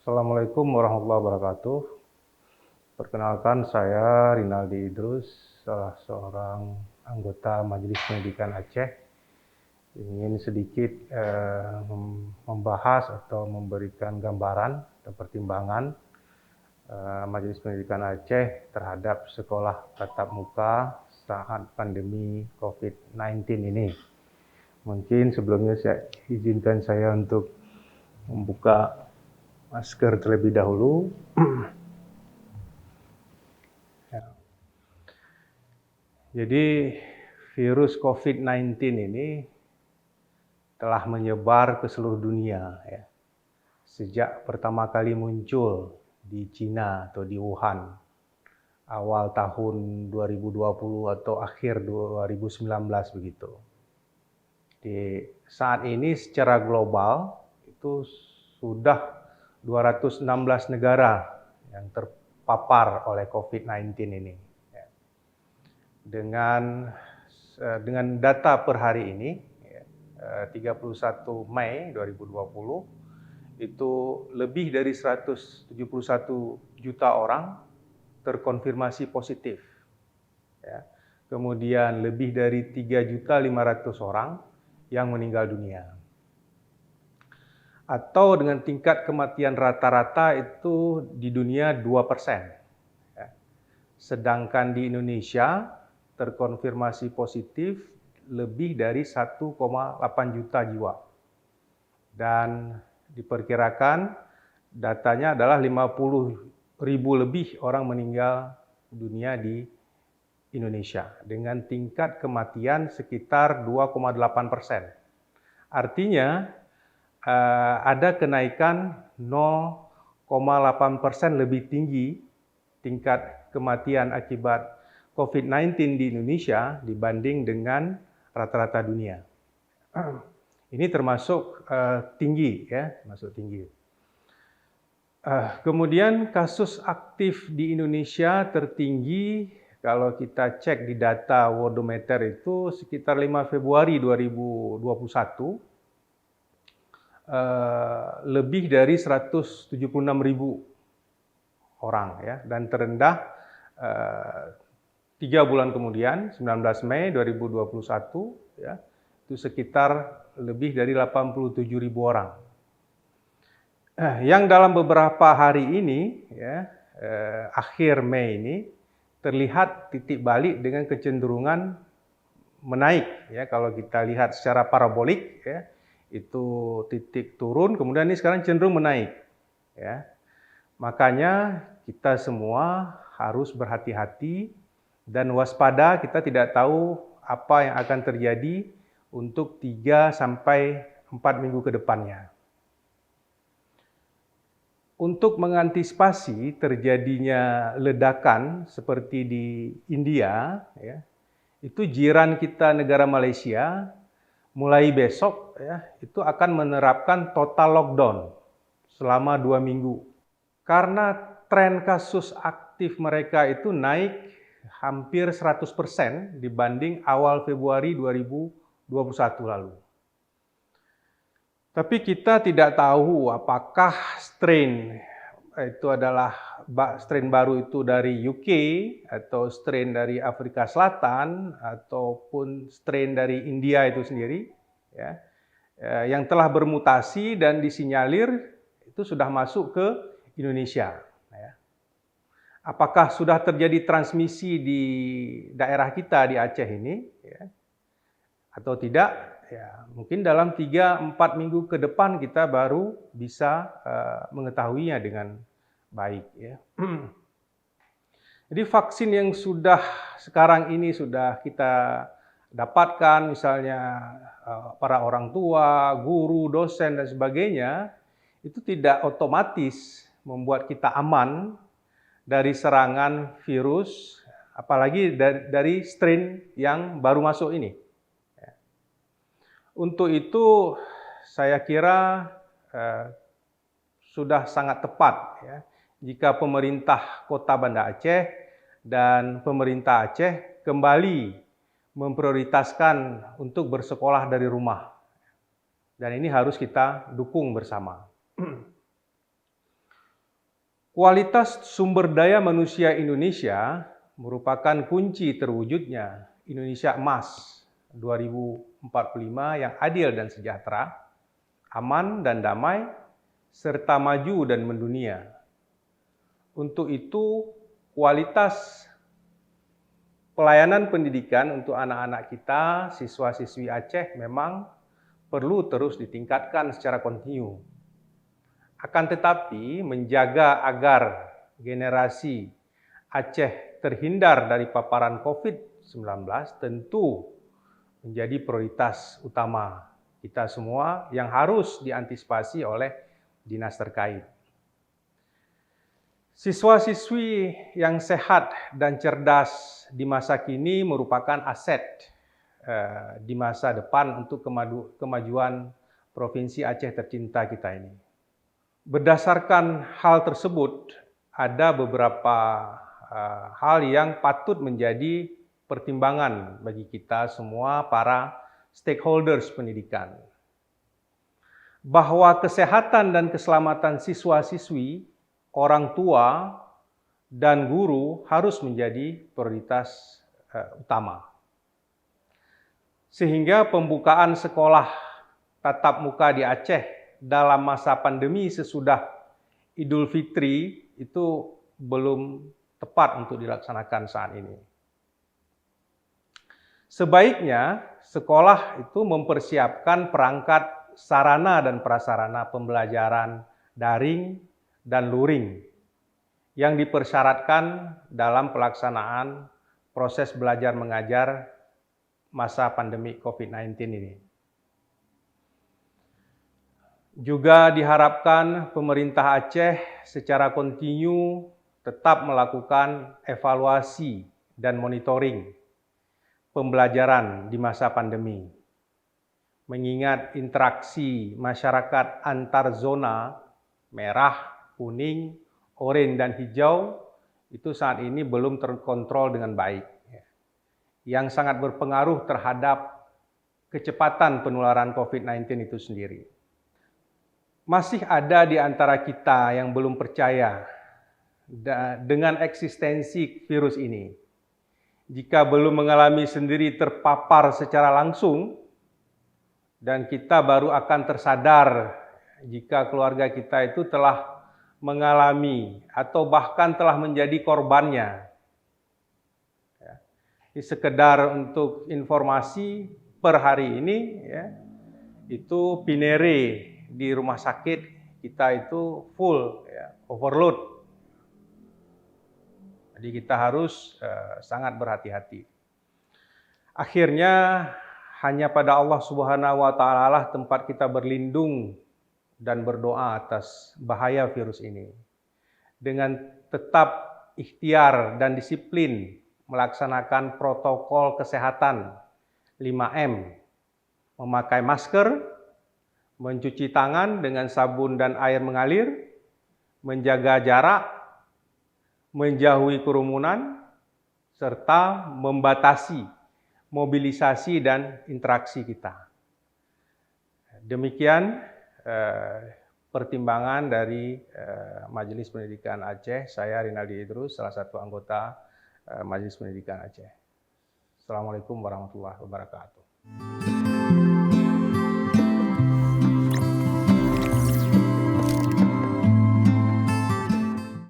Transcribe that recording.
Assalamualaikum warahmatullahi wabarakatuh. Perkenalkan, saya Rinaldi Idrus, salah seorang anggota Majelis Pendidikan Aceh. Ingin sedikit membahas atau memberikan gambaran dan pertimbangan Majelis Pendidikan Aceh terhadap sekolah tatap muka saat pandemi COVID-19 ini. Mungkin sebelumnya izinkan saya untuk membuka masker terlebih dahulu. Jadi virus COVID-19 ini telah menyebar ke seluruh dunia ya. Sejak pertama kali muncul di Cina atau di Wuhan awal tahun 2020 atau akhir 2019 begitu. Di saat ini secara global itu sudah 216 negara yang terpapar oleh COVID-19 ini. Dengan data per hari ini, 31 Mei 2020, itu lebih dari 171 juta orang terkonfirmasi positif. Kemudian lebih dari 3.500.000 orang yang meninggal dunia. Atau dengan tingkat kematian rata-rata itu di dunia 2%. Sedangkan di Indonesia terkonfirmasi positif lebih dari 1,8 juta jiwa. Dan diperkirakan datanya adalah 50.000 lebih orang meninggal dunia di Indonesia dengan tingkat kematian sekitar 2,8%. Artinya ada kenaikan 0,8% lebih tinggi tingkat kematian akibat COVID-19 di Indonesia dibanding dengan rata-rata dunia. Ini termasuk tinggi ya, termasuk tinggi. Kemudian kasus aktif di Indonesia tertinggi kalau kita cek di data Worldometer itu sekitar 5 Februari 2021 lebih dari 176.000 orang ya, dan terendah 3 bulan kemudian 19 Mei 2021 ya, itu sekitar lebih dari 87.000 orang. Yang dalam beberapa hari ini ya, akhir Mei ini terlihat titik balik dengan kecenderungan menaik ya. Kalau kita lihat secara parabolik ya, itu titik turun, kemudian ini sekarang cenderung menaik ya. Makanya kita semua harus berhati-hati dan waspada, kita tidak tahu apa yang akan terjadi untuk 3 sampai 4 minggu ke depannya. Untuk mengantisipasi terjadinya ledakan seperti di India ya, itu jiran kita negara Malaysia mulai besok ya, itu akan menerapkan total lockdown selama 2 minggu. Karena tren kasus aktif mereka itu naik hampir 100% dibanding awal Februari 2021 lalu. Tapi kita tidak tahu apakah strain itu adalah strain baru itu dari UK atau strain dari Afrika Selatan ataupun strain dari India itu sendiri ya, yang telah bermutasi dan disinyalir itu sudah masuk ke Indonesia. Ya. Apakah sudah terjadi transmisi di daerah kita di Aceh ini ya, atau tidak? Ya, mungkin dalam 3-4 minggu ke depan kita baru bisa mengetahuinya dengan baik. Ya. Jadi vaksin yang sudah sekarang ini sudah kita dapatkan, misalnya para orang tua, guru, dosen dan sebagainya, itu tidak otomatis membuat kita aman dari serangan virus, apalagi dari strain yang baru masuk ini. Untuk itu saya kira sudah sangat tepat ya, jika pemerintah Kota Banda Aceh dan pemerintah Aceh kembali memprioritaskan untuk bersekolah dari rumah. Dan ini harus kita dukung bersama. Kualitas sumber daya manusia Indonesia merupakan kunci terwujudnya Indonesia Emas 2045 yang adil dan sejahtera, aman dan damai, serta maju dan mendunia. Untuk itu, kualitas pelayanan pendidikan untuk anak-anak kita, siswa-siswi Aceh memang perlu terus ditingkatkan secara kontinu. Akan tetapi, menjaga agar generasi Aceh terhindar dari paparan COVID-19 tentu menjadi prioritas utama kita semua yang harus diantisipasi oleh dinas terkait. Siswa-siswi yang sehat dan cerdas di masa kini merupakan aset di masa depan untuk kemajuan Provinsi Aceh tercinta kita ini. Berdasarkan hal tersebut, ada beberapa hal yang patut menjadi pertimbangan bagi kita semua para stakeholders pendidikan. Bahwa kesehatan dan keselamatan siswa-siswi, orang tua, dan guru harus menjadi prioritas utama. Sehingga pembukaan sekolah tatap muka di Aceh dalam masa pandemi sesudah Idul Fitri itu belum tepat untuk dilaksanakan saat ini. Sebaiknya sekolah itu mempersiapkan perangkat sarana dan prasarana pembelajaran daring dan luring yang dipersyaratkan dalam pelaksanaan proses belajar mengajar masa pandemi COVID-19 ini. Juga diharapkan pemerintah Aceh secara kontinu tetap melakukan evaluasi dan monitoring pembelajaran di masa pandemi. Mengingat interaksi masyarakat antar zona merah, kuning, oranye, dan hijau itu saat ini belum terkontrol dengan baik. Yang sangat berpengaruh terhadap kecepatan penularan COVID-19 itu sendiri. Masih ada di antara kita yang belum percaya dengan eksistensi virus ini. Jika belum mengalami sendiri terpapar secara langsung, dan kita baru akan tersadar jika keluarga kita itu telah mengalami atau bahkan telah menjadi korbannya. Ini sekedar untuk informasi per hari ini, itu Pinere di rumah sakit kita itu full, overload. Jadi kita harus sangat berhati-hati. Akhirnya hanya pada Allah Subhanahu wa Ta'ala lah tempat kita berlindung dan berdoa atas bahaya virus ini. Dengan tetap ikhtiar dan disiplin melaksanakan protokol kesehatan 5M, memakai masker, mencuci tangan dengan sabun dan air mengalir, menjaga jarak, menjauhi kerumunan, serta membatasi mobilisasi dan interaksi kita. Demikian pertimbangan dari Majelis Pendidikan Aceh. Saya Rinaldi Idrus, salah satu anggota Majelis Pendidikan Aceh. Assalamualaikum warahmatullahi wabarakatuh.